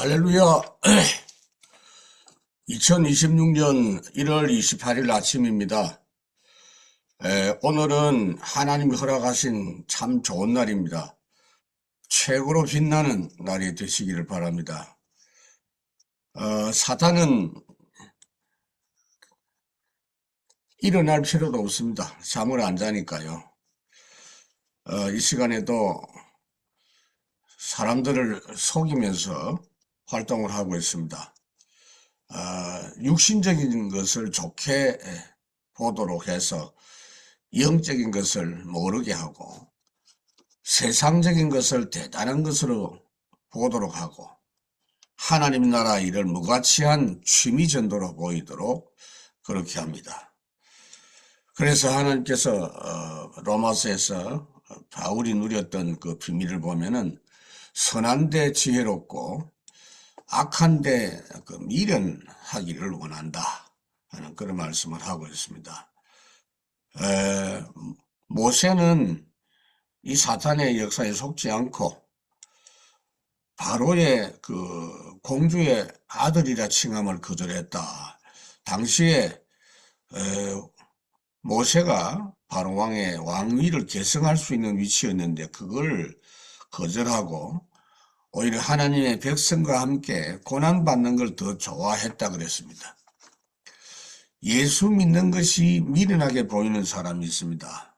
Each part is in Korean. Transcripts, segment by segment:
할렐루야. 2026년 1월 28일 아침입니다. 오늘은 하나님이 허락하신 참 좋은 날입니다. 최고로 빛나는 날이 되시기를 바랍니다. 사탄은 일어날 필요도 없습니다. 잠을 안 자니까요. 이 시간에도 사람들을 속이면서 활동을 하고 있습니다. 육신적인 것을 좋게 보도록 해서 영적인 것을 모르게 하고 세상적인 것을 대단한 것으로 보도록 하고 하나님 나라 일을 무가치한 취미 전도로 보이도록 그렇게 합니다. 그래서 하나님께서 로마서에서 바울이 누렸던 그 비밀을 보면은 선한데 지혜롭고 악한데 미련하기를 원한다 하는 그런 말씀을 하고 있습니다. 모세는 이 사탄의 역사에 속지 않고 바로의 그 공주의 아들이라 칭함을 거절했다. 당시에 모세가 바로 왕의 왕위를 계승할 수 있는 위치였는데 그걸 거절하고 오히려 하나님의 백성과 함께 고난받는 걸 더 좋아했다 그랬습니다. 예수 믿는 것이 미련하게 보이는 사람이 있습니다.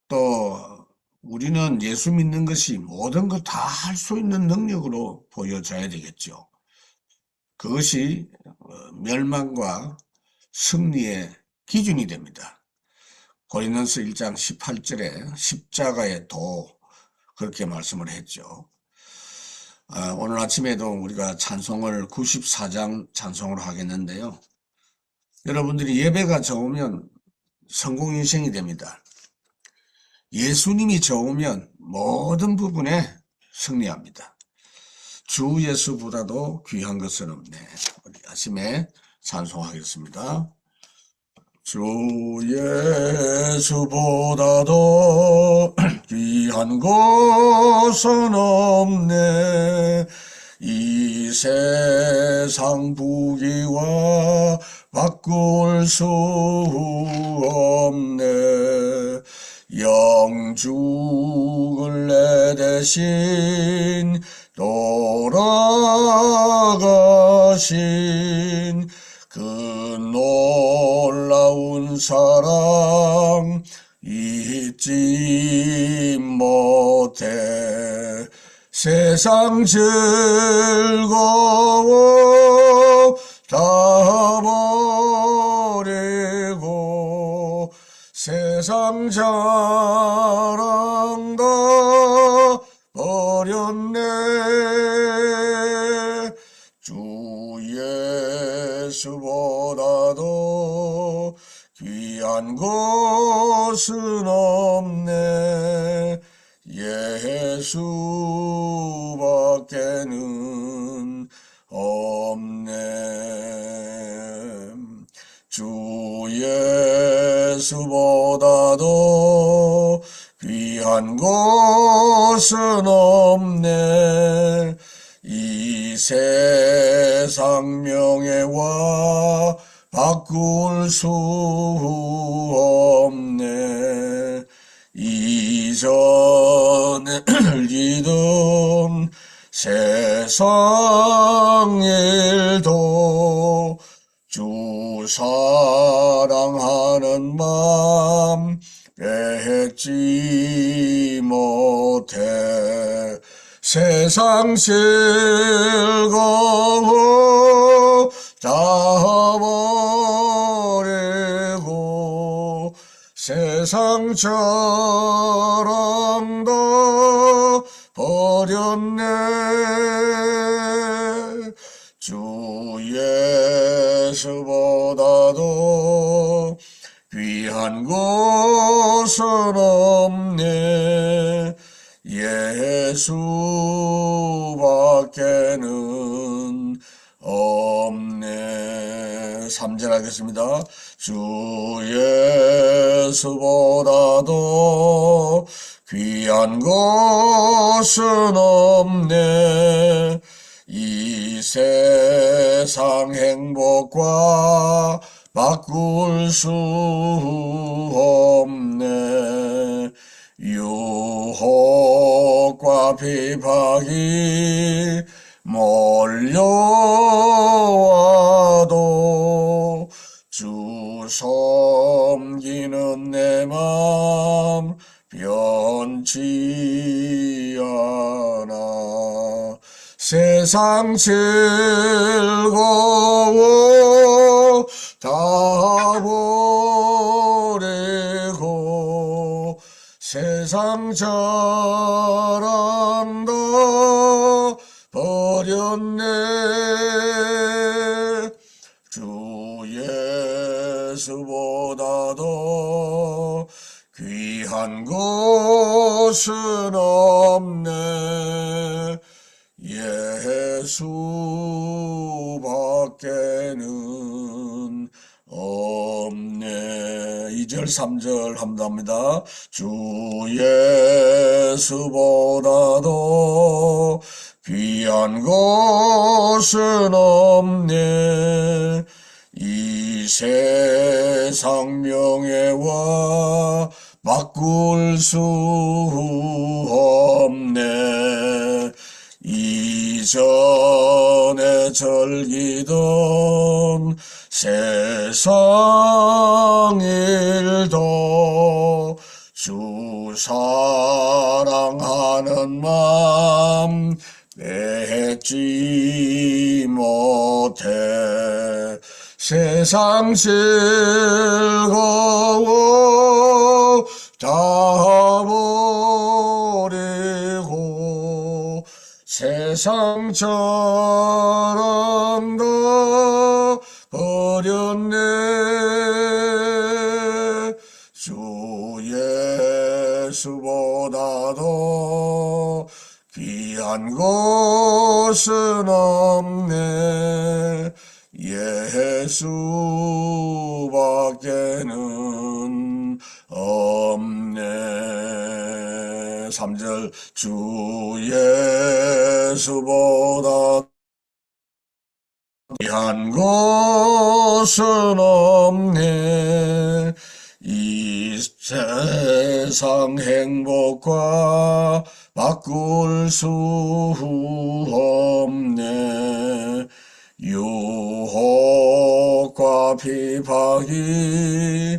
또 우리는 예수 믿는 것이 모든 것 다 할 수 있는 능력으로 보여져야 되겠죠. 그것이 멸망과 승리의 기준이 됩니다. 고린도서 1장 18절에 십자가의 도 그렇게 말씀을 했죠. 오늘 아침에도 우리가 찬송을 94장 찬송을 하겠는데요. 여러분들이 예배가 좋으면 성공 인생이 됩니다. 예수님이 좋으면 모든 부분에 승리합니다. 주 예수보다도 귀한 것은 없네. 우리 아침에 찬송하겠습니다. 주 예수보다도 귀한 것은 없네. 이 세상 부귀와 바꿀 수 없네. 영죽을 내 대신 돌아가신 그 놀라운 사랑 잊지 못해. 세상 즐거움 다 버리고 세상 자랑 다 버렸네. 주 예수보다도 귀한 것은 없네. 예수밖에는 없네. 주 예수보다도 귀한 것은 없네. 이 세상 명예와 바꿀 수 없네. 이전에 알기던 세상 일도 주 사랑하는 마음 뺏지 못해. 세상 즐거움 다 버리고 세상 자랑 다 버렸네. 주 예수보다도 귀한 것은 없네. 예수밖에는 없네. 3절 하겠습니다. 주 예수보다도 귀한 것은 없네. 이 세상 행복과 바꿀 수 없네. 유혹과 비박이 몰려와도 주 섬기는 내 맘 변치 않아. 세상 즐거워 다 버리고 세상 자랑 다 버렸네. 주 예수보다도 귀한 것은 없네. 예수밖에는 없네. 2절 3절 합니다. 주 예수보다도 귀한 것은 없네. 이 세상 명예와 바꿀 수 없네. 이전에 즐기던 세상 일도 주 사랑하는 맘 맺지 못해. 세상 즐거워 다 버리고 세상 자랑 다 버렸네. 주 예수보다도 귀한 것은 없네. 예수밖에는 없네. 3절 주 예수보다 귀한 것은 없네. 이 세상 행복과 바꿀 수 없네. 유혹과 비박이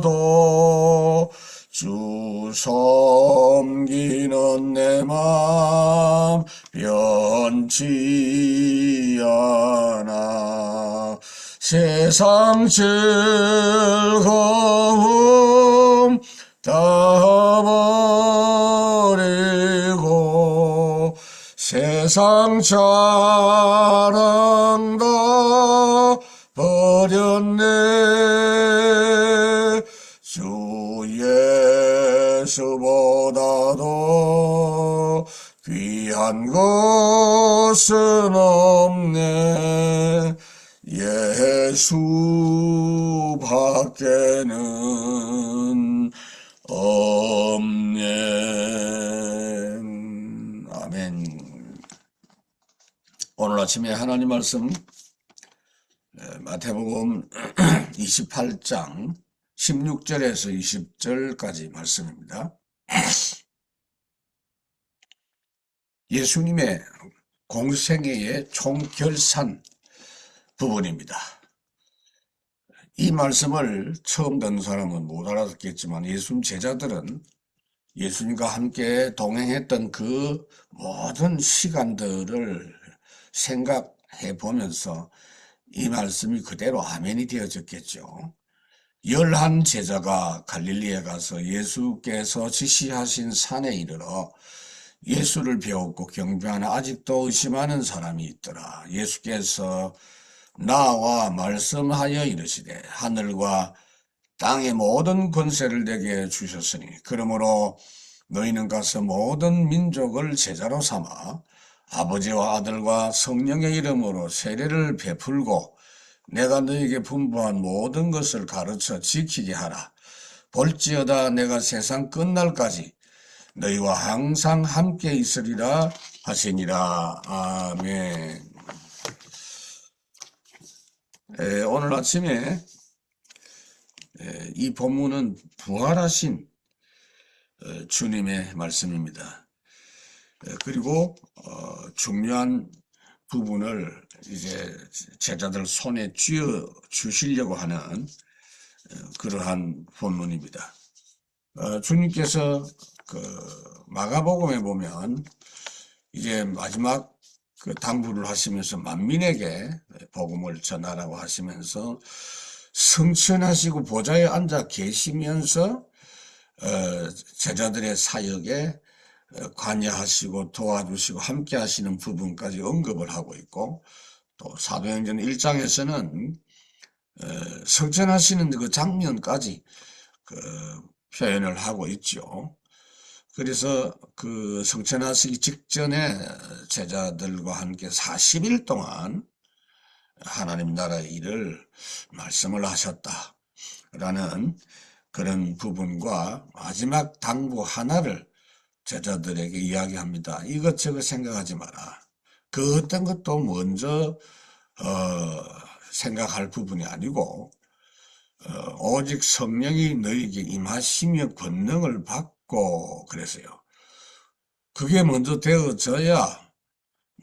몰려와도 주 섬기는 내 맘 변치 않아. 세상 즐거움 다 버리고 세상 자랑 다 버렸네. 주 예수보다도 귀한 것은 없네. 예수밖에는 없네. 아멘. 오늘 아침에 하나님 말씀 마태복음 28장 16절에서 20절까지 말씀입니다. 예수님의 공생애의 총결산 부분입니다. 이 말씀을 처음 듣는 사람은 못 알아듣겠지만 예수님 제자들은 예수님과 함께 동행했던 그 모든 시간들을 생각해 보면서 이 말씀이 그대로 아멘이 되어졌겠죠. 11 제자가 갈릴리에 가서 예수께서 지시하신 산에 이르러 예수를 배웠고 경배하나 아직도 의심하는 사람이 있더라. 예수께서 나와 말씀하여 이르시되 하늘과 땅의 모든 권세를 내게 주셨으니 그러므로 너희는 가서 모든 민족을 제자로 삼아 아버지와 아들과 성령의 이름으로 세례를 베풀고 내가 너희에게 분부한 모든 것을 가르쳐 지키게 하라. 볼지어다 내가 세상 끝날까지 너희와 항상 함께 있으리라 하시니라. 아멘. 오늘 아침에 이 본문은 부활하신 주님의 말씀입니다. 그리고 중요한 부분을 이제 제자들 손에 쥐어 주시려고 하는 그러한 본문입니다. 주님께서 그 마가복음에 보면 이제 마지막 그 당부를 하시면서 만민에게 복음을 전하라고 하시면서 성천하시고 보좌에 앉아 계시면서 제자들의 사역에 관여하시고 도와주시고 함께 하시는 부분까지 언급을 하고 있고, 또 사도행전 1장에서는 성천하시는 그 장면까지 그 표현을 하고 있죠. 그래서 그 성천하시기 직전에 제자들과 함께 40일 동안 하나님 나라의 일을 말씀을 하셨다라는 그런 부분과 마지막 당부 하나를 제자들에게 이야기합니다. 이것저것 생각하지 마라. 그 어떤 것도 먼저 생각할 부분이 아니고 오직 성령이 너에게 임하시며 권능을 받고 그랬어요. 그게 먼저 되어져야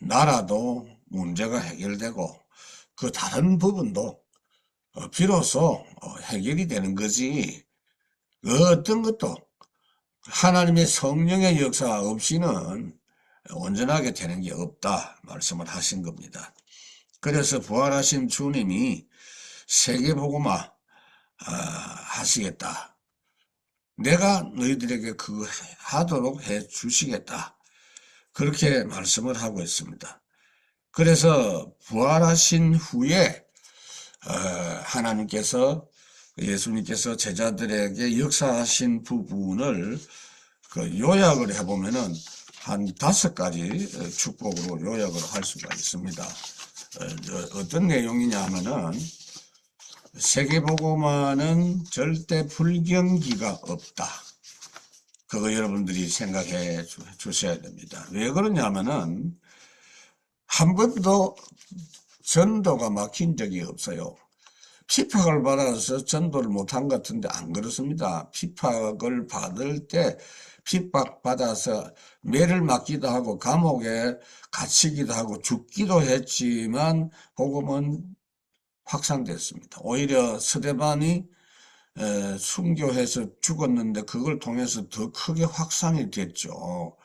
나라도 문제가 해결되고 그 다른 부분도 비로소 해결이 되는 거지, 어떤 것도 하나님의 성령의 역사 없이는 온전하게 되는 게 없다 말씀을 하신 겁니다. 그래서 부활하신 주님이 세계복음화 하시겠다. 내가 너희들에게 그거 하도록 해 주시겠다. 그렇게 말씀을 하고 있습니다. 그래서 부활하신 후에 하나님께서, 예수님께서 제자들에게 역사하신 부분을 그 요약을 해보면은 한 5가지 축복으로 요약을 할 수가 있습니다. 어떤 내용이냐 하면은, 세계복음화는 절대 불경기가 없다. 그거 여러분들이 생각해 주셔야 됩니다. 왜 그러냐면은 한 번도 전도가 막힌 적이 없어요. 핍박을 받아서 전도를 못한 것 같은데 안 그렇습니다. 핍박을 받을 때 핍박받아서 매를 맞기도 하고 감옥에 갇히기도 하고 죽기도 했지만 복음은 확산됐습니다. 오히려 스데반이 순교해서 죽었는데 그걸 통해서 더 크게 확산이 됐죠.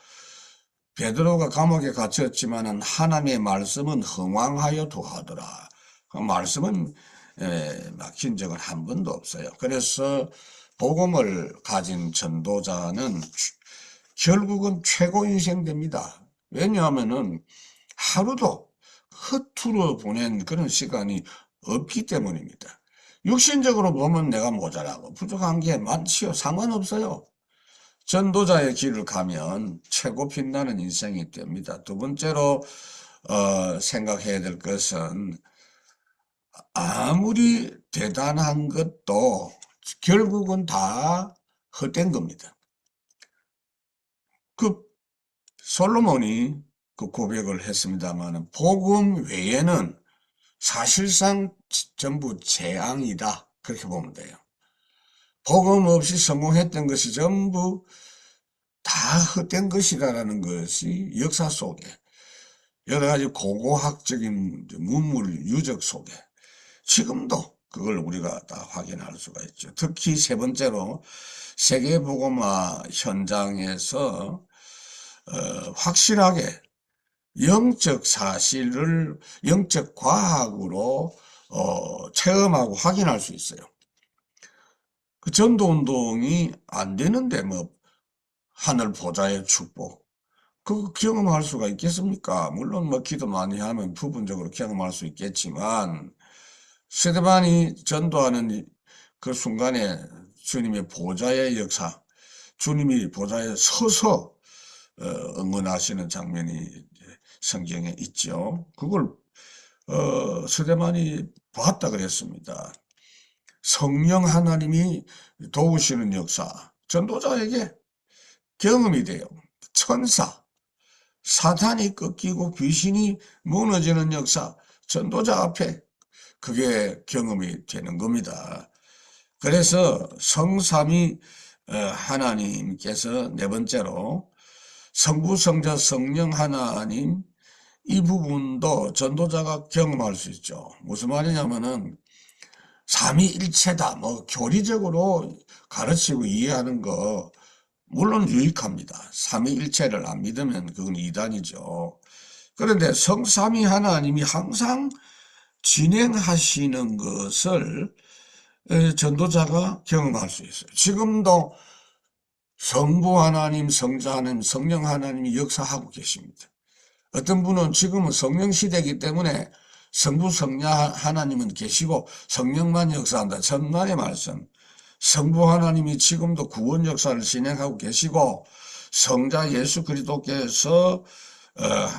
베드로가 감옥에 갇혔지만 하나님의 말씀은 흥왕하여 도하더라. 그 말씀은 막힌 적은 한 번도 없어요. 그래서 복음을 가진 전도자는 결국은 최고 인생됩니다. 왜냐하면은 하루도 허투루 보낸 그런 시간이 없기 때문입니다. 육신적으로 보면 내가 모자라고 부족한 게 많지요. 상관없어요. 전도자의 길을 가면 최고 빛나는 인생이 됩니다. 두 번째로 생각해야 될 것은, 아무리 대단한 것도 결국은 다 헛된 겁니다. 그 솔로몬이 그 고백을 했습니다만 복음 외에는 사실상 전부 재앙이다, 그렇게 보면 돼요. 복음 없이 성공했던 것이 전부 다 헛된 것이다라는 것이 역사 속에, 여러 가지 고고학적인 문물 유적 속에 지금도 그걸 우리가 다 확인할 수가 있죠. 특히 세 번째로 세계복음화 현장에서 확실하게 영적 사실을 영적 과학으로 체험하고 확인할 수 있어요. 그 전도운동이 안 되는데 뭐 하늘 보좌의 축복, 그거 경험할 수가 있겠습니까? 물론 뭐 기도 많이 하면 부분적으로 경험할 수 있겠지만, 스데반이 전도하는 그 순간에 주님의 보좌의 역사, 주님이 보좌에 서서 응원하시는 장면이 성경에 있죠. 그걸 스데반이 봤다 그랬습니다. 성령 하나님이 도우시는 역사, 전도자에게 경험이 돼요. 천사, 사탄이 꺾이고 귀신이 무너지는 역사, 전도자 앞에 그게 경험이 되는 겁니다. 그래서 성삼위 하나님께서 네 번째로 성부, 성자, 성령 하나님, 이 부분도 전도자가 경험할 수 있죠. 무슨 말이냐면은 삼위일체다, 뭐 교리적으로 가르치고 이해하는 거 물론 유익합니다. 삼위일체를 안 믿으면 그건 이단이죠. 그런데 성삼위 하나님이 항상 진행하시는 것을 전도자가 경험할 수 있어요. 지금도 성부 하나님, 성자 하나님, 성령 하나님이 역사하고 계십니다. 어떤 분은 지금은 성령 시대이기 때문에 성부, 성자 하나님은 계시고 성령만 역사한다. 천만의 말씀. 성부 하나님이 지금도 구원 역사를 진행하고 계시고 성자 예수 그리스도께서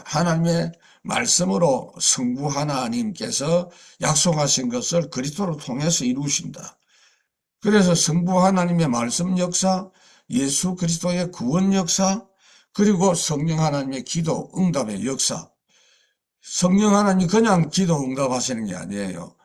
하나님의 말씀으로 성부 하나님께서 약속하신 것을 그리스도를 통해서 이루신다. 그래서 성부 하나님의 말씀 역사, 예수 그리스도의 구원 역사, 그리고 성령 하나님의 기도 응답의 역사. 성령 하나님이 그냥 기도 응답하시는 게 아니에요.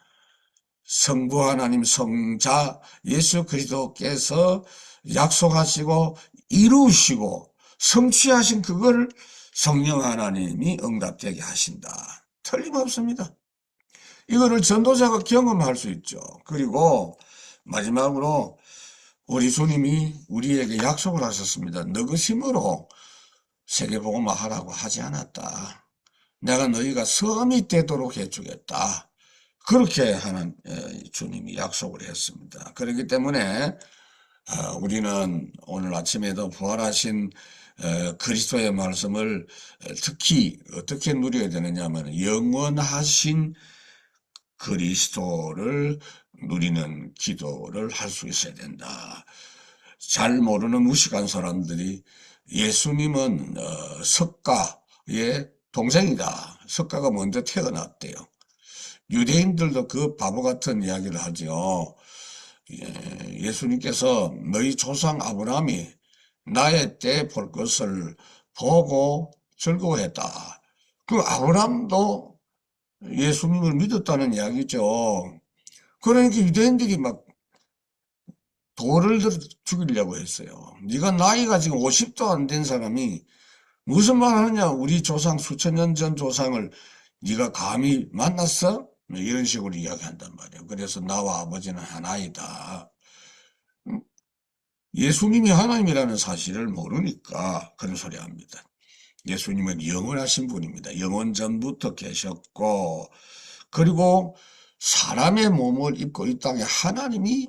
성부 하나님, 성자 예수 그리스도께서 약속하시고 이루시고 성취하신 그걸 성령 하나님이 응답되게 하신다. 틀림없습니다. 이거를 전도자가 경험할 수 있죠. 그리고 마지막으로 우리 주님이 우리에게 약속을 하셨습니다. 너그 힘으로 세계복음화 하라고 하지 않았다. 내가 너희가 섬이 되도록 해주겠다. 그렇게 하는 주님이 약속을 했습니다. 그렇기 때문에 우리는 오늘 아침에도 부활하신 그리스도의 말씀을 특히 어떻게 누려야 되느냐 하면 영원하신 그리스도를 누리는 기도를 할 수 있어야 된다. 잘 모르는 무식한 사람들이 예수님은 석가의 동생이다. 석가가 먼저 태어났대요. 유대인들도 그 바보 같은 이야기를 하죠. 예수님께서 너희 조상 아브라함이 나의 때 볼 것을 보고 즐거워했다. 그 아브라함도 예수님을 믿었다는 이야기죠. 그러니까 유대인들이 막 돌을 들어 죽이려고 했어요. 네가 나이가 지금 50도 안 된 사람이 무슨 말 하느냐? 우리 조상 수천 년 전 조상을 네가 감히 만났어? 이런 식으로 이야기한단 말이에요. 그래서 나와 아버지는 하나이다. 예수님이 하나님이라는 사실을 모르니까 그런 소리 합니다. 예수님은 영원하신 분입니다. 영원 전부터 계셨고, 그리고 사람의 몸을 입고 이 땅에 하나님이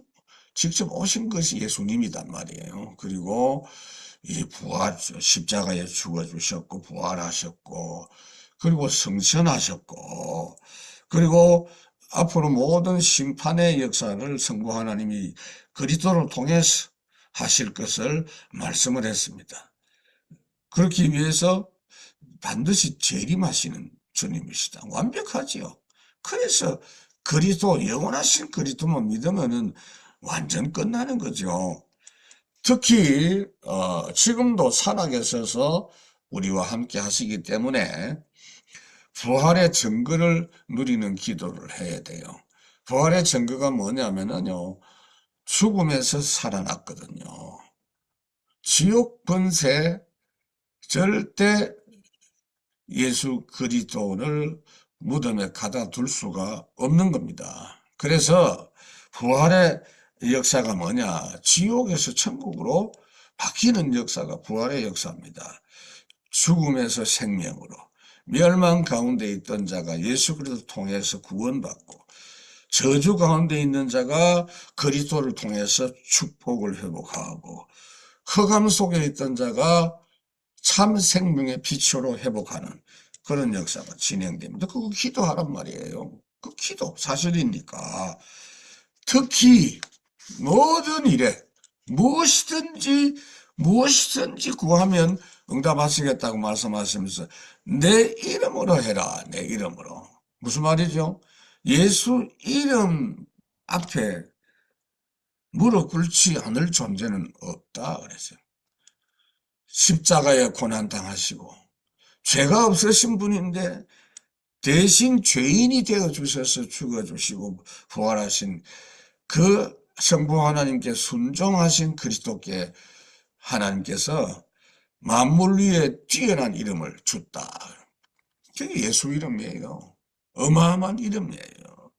직접 오신 것이 예수님이단 말이에요. 그리고 이 부활, 십자가에 죽어주셨고, 부활하셨고, 그리고 성천하셨고, 그리고 앞으로 모든 심판의 역사를 성부 하나님이 그리스도를 통해서 하실 것을 말씀을 했습니다. 그렇기 위해서 반드시 재림하시는 주님이시다. 완벽하지요. 그래서 그리스도, 영원하신 그리스도만 믿으면은 완전 끝나는 거죠. 특히 지금도 살아계셔서 우리와 함께 하시기 때문에 부활의 증거를 누리는 기도를 해야 돼요. 부활의 증거가 뭐냐면요, 죽음에서 살아났거든요. 지옥 번세 절대 예수 그리스도를 무덤에 가다 둘 수가 없는 겁니다. 그래서 부활의 역사가 뭐냐? 지옥에서 천국으로 바뀌는 역사가 부활의 역사입니다. 죽음에서 생명으로, 멸망 가운데 있던 자가 예수 그리스도를 통해서 구원받고, 저주 가운데 있는 자가 그리스도를 통해서 축복을 회복하고, 흑암 속에 있던 자가 참 생명의 빛으로 회복하는 그런 역사가 진행됩니다. 그거 기도하란 말이에요. 그 기도 사실이니까. 특히 모든 일에 무엇이든지 구하면 응답하시겠다고 말씀하시면서 내 이름으로 해라. 내 이름으로. 무슨 말이죠? 예수 이름 앞에 무릎 꿇지 않을 존재는 없다 그랬어요. 십자가에 고난당하시고 죄가 없으신 분인데 대신 죄인이 되어 주셔서 죽어주시고 부활하신 그 성부 하나님께 순종하신 그리스도께 하나님께서 만물 위에 뛰어난 이름을 줬다. 그게 예수 이름이에요. 어마어마한 이름이에요.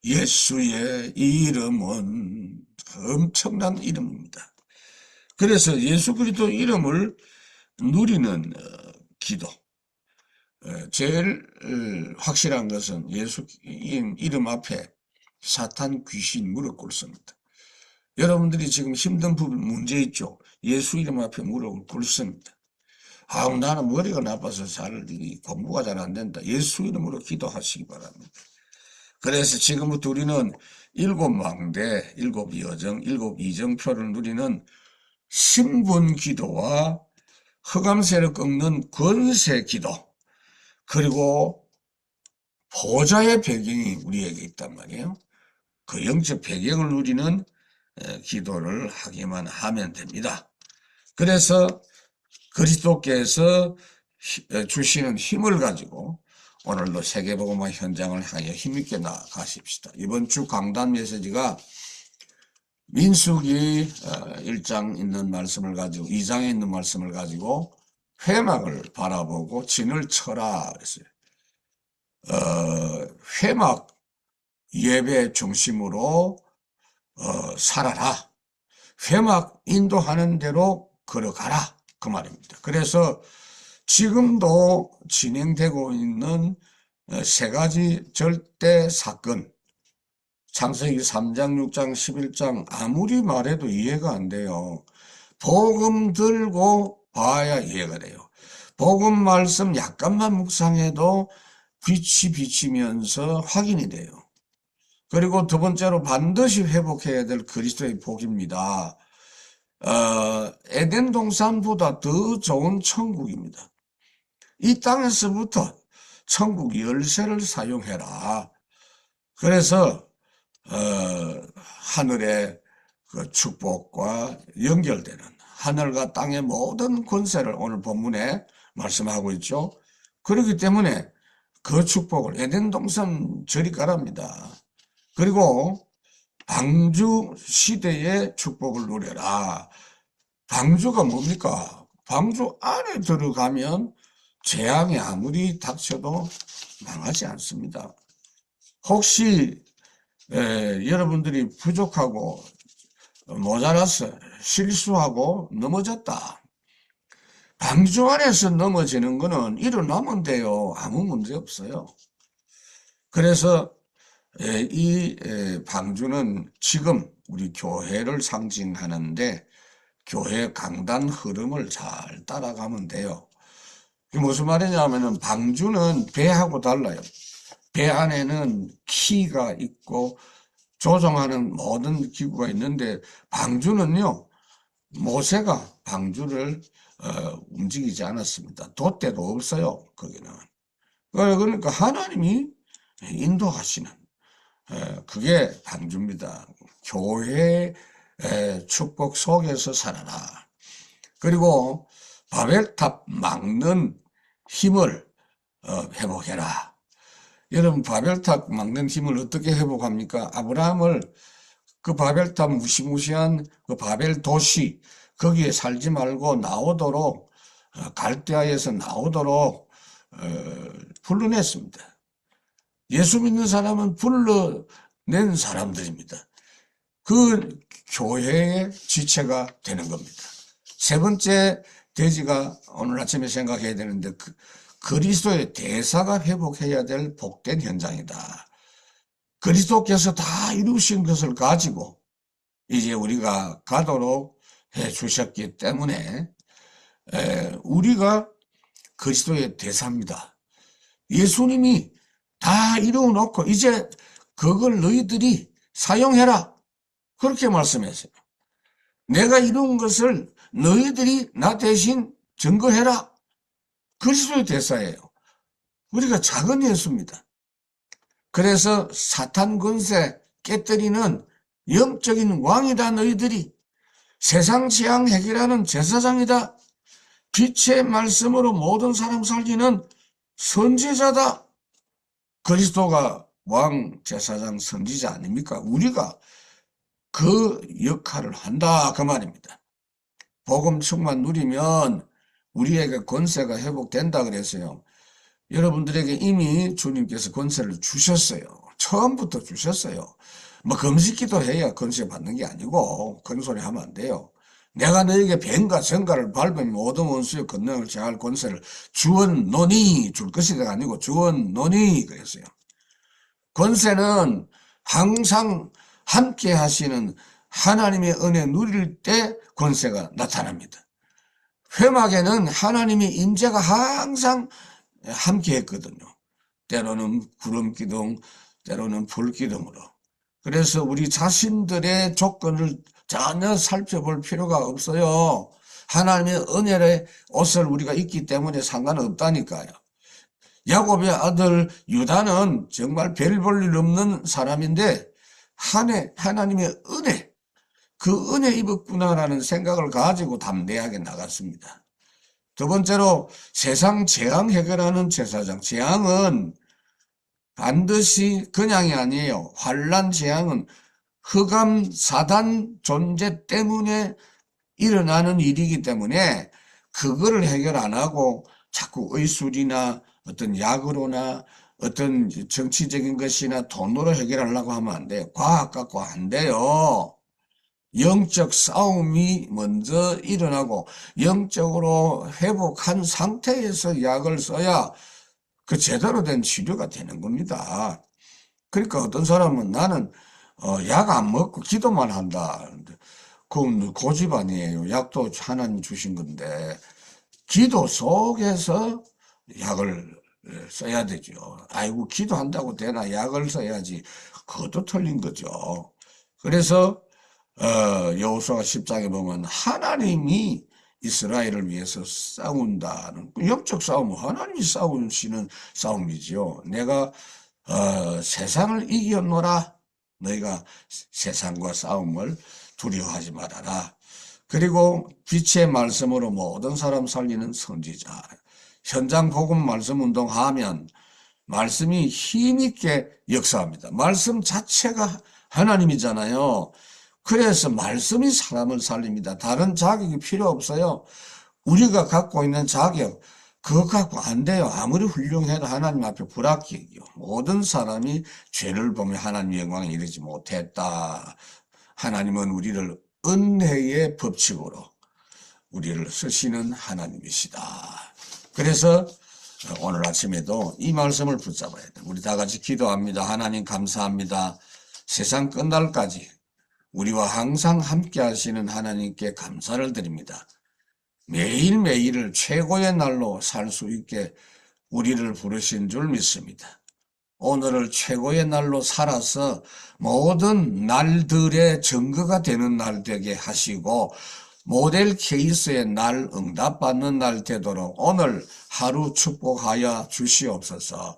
예수의 이름은 엄청난 이름입니다. 그래서 예수 그리스도 이름을 누리는 기도. 제일 확실한 것은 예수 이름 앞에 사탄 귀신 무릎 꿇습니다. 여러분들이 지금 힘든 부분 문제 있죠. 예수 이름 앞에 무릎을 꿇습니다. 나는 머리가 나빠서 공부가 잘 안 된다. 예수 이름으로 기도하시기 바랍니다. 그래서 지금부터 우리는 7망대, 7여정, 7이정표를 누리는 신분 기도와 흑암세를 꺾는 권세 기도, 그리고 보좌의 배경이 우리에게 있단 말이에요. 그 영적 배경을 누리는 기도를 하기만 하면 됩니다. 그래서 그리스도께서 주시는 힘을 가지고 오늘도 세계복음화 현장을 향해 힘있게 나아가십시다. 이번 주 강단 메시지가 민수기 1장 있는 말씀을 가지고 2장에 있는 말씀을 가지고 회막을 바라보고 진을 쳐라 그랬어요. 회막 예배 중심으로 살아라. 회막 인도하는 대로 걸어가라. 그 말입니다. 그래서 지금도 진행되고 있는 세 가지 절대 사건, 창세기 3장, 6장, 11장 아무리 말해도 이해가 안 돼요. 복음 들고 봐야 이해가 돼요. 복음 말씀 약간만 묵상해도 빛이 비치면서 확인이 돼요. 그리고 두 번째로 반드시 회복해야 될 그리스도의 복입니다. 에덴 동산보다 더 좋은 천국입니다. 이 땅에서부터 천국 열쇠를 사용해라. 그래서 하늘의 그 축복과 연결되는 하늘과 땅의 모든 권세를 오늘 본문에 말씀하고 있죠. 그렇기 때문에 그 축복을 에덴 동산 저리 가랍니다. 그리고 방주 시대의 축복을 누려라. 방주가 뭡니까? 방주 안에 들어가면 재앙이 아무리 닥쳐도 망하지 않습니다. 혹시 여러분들이 부족하고 모자라서 실수하고 넘어졌다. 방주 안에서 넘어지는 거는 일어나면 돼요. 아무 문제 없어요. 그래서 이 방주는 지금 우리 교회를 상징하는데 교회 강단 흐름을 잘 따라가면 돼요. 이게 무슨 말이냐면은 방주는 배하고 달라요. 배 안에는 키가 있고 조종하는 모든 기구가 있는데 방주는요, 모세가 방주를 움직이지 않았습니다. 돛대도 없어요, 거기는. 그러니까 하나님이 인도하시는 그게 방주입니다. 교회의 축복 속에서 살아라. 그리고 바벨탑 막는 힘을 회복해라. 여러분, 바벨탑 막는 힘을 어떻게 회복합니까? 아브라함을 그 바벨탑 무시무시한 그 바벨 도시 거기에 살지 말고 나오도록 갈대아에서 나오도록 불러냈습니다. 예수 믿는 사람은 불러낸 사람들입니다. 그 교회의 지체가 되는 겁니다. 세 번째 대지가 오늘 아침에 생각해야 되는데 그리스도의 대사가 회복해야 될 복된 현장이다. 그리스도께서 다 이루신 것을 가지고 이제 우리가 가도록 해 주셨기 때문에 우리가 그리스도의 대사입니다. 예수님이 다 이루어 놓고 이제 그걸 너희들이 사용해라. 그렇게 말씀했어요. 내가 이룬 것을 너희들이 나 대신 증거해라. 그리스도의 대사예요. 우리가 작은 예수입니다. 그래서 사탄 권세 깨뜨리는 영적인 왕이다. 너희들이 세상 재앙 해결하는 제사장이다. 빛의 말씀으로 모든 사람 살리는 선지자다. 그리스도가 왕, 제사장, 선지자 아닙니까? 우리가 그 역할을 한다 그 말입니다. 복음 충만 누리면 우리에게 권세가 회복된다 그랬어요. 여러분들에게 이미 주님께서 권세를 주셨어요. 처음부터 주셨어요. 뭐 금식기도 해야 권세 받는 게 아니고 그런 소리 하면 안 돼요. 내가 너에게 뱀과 전갈을 밟으면 모든 원수의 권능을 제할 권세를 주었노니, 줄 것이가 아니고 주었노니 그랬어요. 권세는 항상 함께 하시는 하나님의 은혜 누릴 때 권세가 나타납니다. 회막에는 하나님의 임재가 항상 함께 했거든요. 때로는 구름기둥, 때로는 불기둥으로. 그래서 우리 자신들의 조건을 전혀 살펴볼 필요가 없어요. 하나님의 은혜의 옷을 우리가 입기 때문에 상관없다니까요. 야곱의 아들 유다는 정말 별 볼 일 없는 사람인데 하나님의 은혜, 그 은혜 입었구나라는 생각을 가지고 담대하게 나갔습니다. 두 번째로 세상 재앙 해결하는 제사장. 재앙은 반드시 그냥이 아니에요. 환난 재앙은 흑암 사단 존재 때문에 일어나는 일이기 때문에 그거를 해결 안 하고 자꾸 의술이나 어떤 약으로나 어떤 정치적인 것이나 돈으로 해결하려고 하면 안 돼요. 과학 갖고 안 돼요. 영적 싸움이 먼저 일어나고 영적으로 회복한 상태에서 약을 써야 그 제대로 된 치료가 되는 겁니다. 그러니까 어떤 사람은 나는 약 안 먹고 기도만 한다. 그건 고집 아니에요. 약도 하나님 주신 건데 기도 속에서 약을 써야 되죠. 아이고 기도한다고 되나, 약을 써야지. 그것도 틀린 거죠. 그래서 여호수아 10장에 보면 하나님이 이스라엘을 위해서 싸운다는, 영적 싸움은 하나님이 싸우시는 싸움이죠. 내가 세상을 이겼노라. 너희가 세상과 싸움을 두려워하지 말아라. 그리고 빛의 말씀으로 모든 사람 살리는 선지자. 현장 복음 말씀 운동하면 말씀이 힘있게 역사합니다. 말씀 자체가 하나님이잖아요. 그래서 말씀이 사람을 살립니다. 다른 자격이 필요 없어요. 우리가 갖고 있는 자격, 그거 갖고 안 돼요. 아무리 훌륭해도 하나님 앞에 불합격이요. 모든 사람이 죄를 보며 하나님 영광에 이르지 못했다. 하나님은 우리를 은혜의 법칙으로 우리를 쓰시는 하나님이시다. 그래서 오늘 아침에도 이 말씀을 붙잡아야 돼. 우리 다 같이 기도합니다. 하나님 감사합니다. 세상 끝날까지 우리와 항상 함께 하시는 하나님께 감사를 드립니다. 매일매일을 최고의 날로 살 수 있게 우리를 부르신 줄 믿습니다. 오늘을 최고의 날로 살아서 모든 날들의 증거가 되는 날 되게 하시고 모델 케이스의 날, 응답받는 날 되도록 오늘 하루 축복하여 주시옵소서.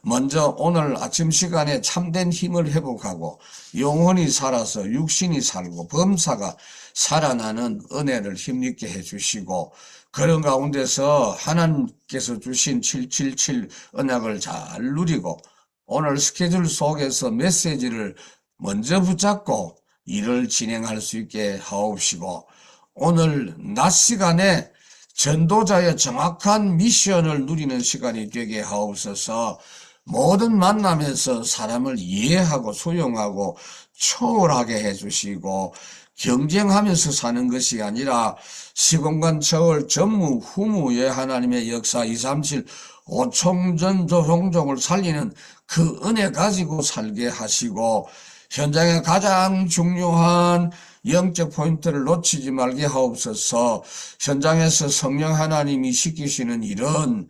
먼저 오늘 아침 시간에 참된 힘을 회복하고 영혼이 살아서 육신이 살고 범사가 살아나는 은혜를 힘있게 해주시고 그런 가운데서 하나님께서 주신 777 언약을 잘 누리고 오늘 스케줄 속에서 메시지를 먼저 붙잡고 일을 진행할 수 있게 하옵시고 오늘 낮 시간에 전도자의 정확한 미션을 누리는 시간이 되게 하옵소서. 모든 만남에서 사람을 이해하고 수용하고 초월하게 해주시고 경쟁하면서 사는 것이 아니라 시공간 초월 전무 후무의 하나님의 역사 237 오총전 조종종을 살리는 그 은혜 가지고 살게 하시고 현장에 가장 중요한 영적 포인트를 놓치지 말게 하옵소서. 현장에서 성령 하나님이 시키시는 일은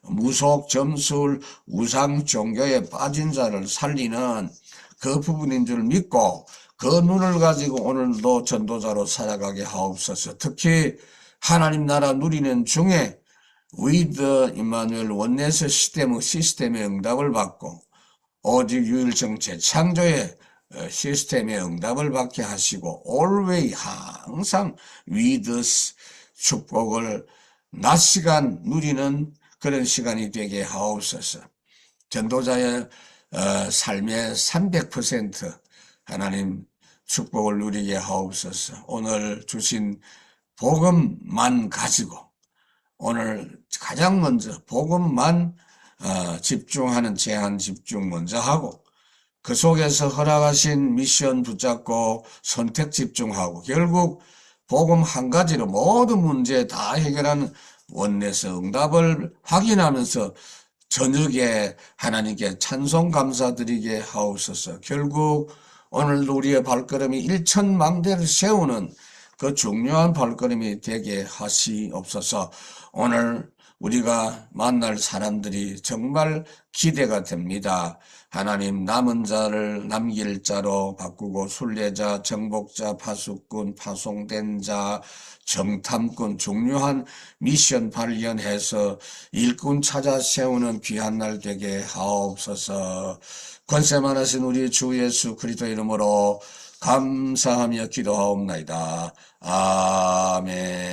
무속, 점술, 우상 종교에 빠진 자를 살리는 그 부분인 줄 믿고 그 눈을 가지고 오늘도 전도자로 살아가게 하옵소서. 특히 하나님 나라 누리는 중에 위드 임마누엘 원네스 시스템의 응답을 받고 오직 유일정체 창조의 시스템의 응답을 받게 하시고 always 항상 위드 축복을 낮 시간 누리는 그런 시간이 되게 하옵소서. 전도자의 삶의 300% 하나님 축복을 누리게 하옵소서. 오늘 주신 복음만 가지고 오늘 가장 먼저 복음만 집중하는 제한 집중 먼저 하고 그 속에서 허락하신 미션 붙잡고 선택 집중하고 결국 복음 한 가지로 모든 문제 다 해결하는 원내에서 응답을 확인하면서 저녁에 하나님께 찬송 감사드리게 하옵소서. 결국 오늘도 우리의 발걸음이 1천망대를 세우는 그 중요한 발걸음이 되게 하시옵소서. 오늘 우리가 만날 사람들이 정말 기대가 됩니다. 하나님 남은 자를 남길 자로 바꾸고 순례자, 정복자, 파수꾼, 파송된 자, 정탐꾼 중요한 미션 발견해서 일꾼 찾아 세우는 귀한 날 되게 하옵소서. 권세 많으신 우리 주 예수 그리스도 이름으로 감사하며 기도하옵나이다. 아멘.